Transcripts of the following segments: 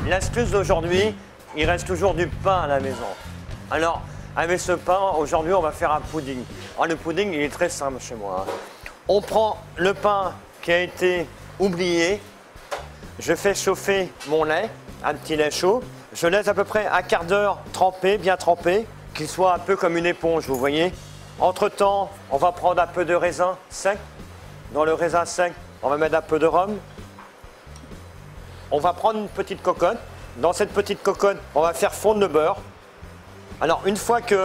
L'astuce d'aujourd'hui, il reste toujours du pain à la maison. Alors, avec ce pain, aujourd'hui, on va faire un pudding. Alors, le pudding, il est très simple chez moi. On prend le pain qui a été oublié. Je fais chauffer mon lait, un petit lait chaud. Je laisse à peu près un quart d'heure trempé, bien trempé, qu'il soit un peu comme une éponge, vous voyez. Entre-temps, on va prendre un peu de raisin sec. Dans le raisin sec, on va mettre un peu de rhum. On va prendre une petite cocotte. Dans cette petite cocotte, on va faire fondre le beurre. Alors, une fois qu'il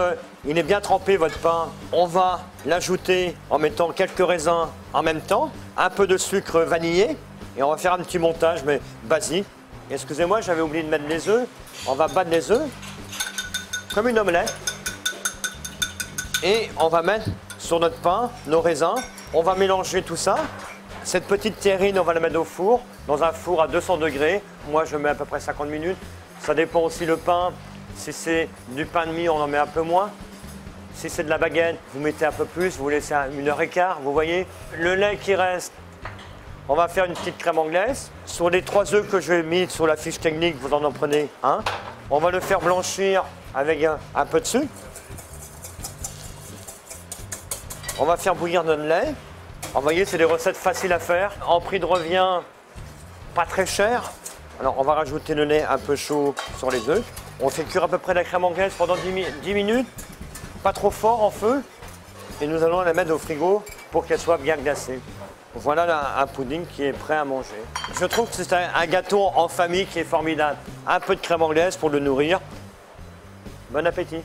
est bien trempé, votre pain, on va l'ajouter en mettant quelques raisins en même temps, un peu de sucre vanillé, et on va faire un petit montage, mais basique. Excusez-moi, j'avais oublié de mettre les œufs. On va battre les œufs, comme une omelette. Et on va mettre sur notre pain nos raisins. On va mélanger tout ça. Cette petite terrine, on va la mettre au four, dans un four à 200 degrés. Moi, je mets à peu près 50 minutes. Ça dépend aussi le pain. Si c'est du pain de mie, on en met un peu moins. Si c'est de la baguette, vous mettez un peu plus. Vous laissez 1h15, vous voyez. Le lait qui reste, on va faire une petite crème anglaise. Sur les 3 œufs que j'ai mis sur la fiche technique, vous en prenez un. On va le faire blanchir avec un peu de sucre. On va faire bouillir notre lait. Vous voyez, c'est des recettes faciles à faire. En prix de revient, pas très cher. Alors, on va rajouter le lait un peu chaud sur les œufs. On fait cuire à peu près la crème anglaise pendant 10 minutes. Pas trop fort en feu. Et nous allons la mettre au frigo pour qu'elle soit bien glacée. Voilà un pudding qui est prêt à manger. Je trouve que c'est un gâteau en famille qui est formidable. Un peu de crème anglaise pour le nourrir. Bon appétit.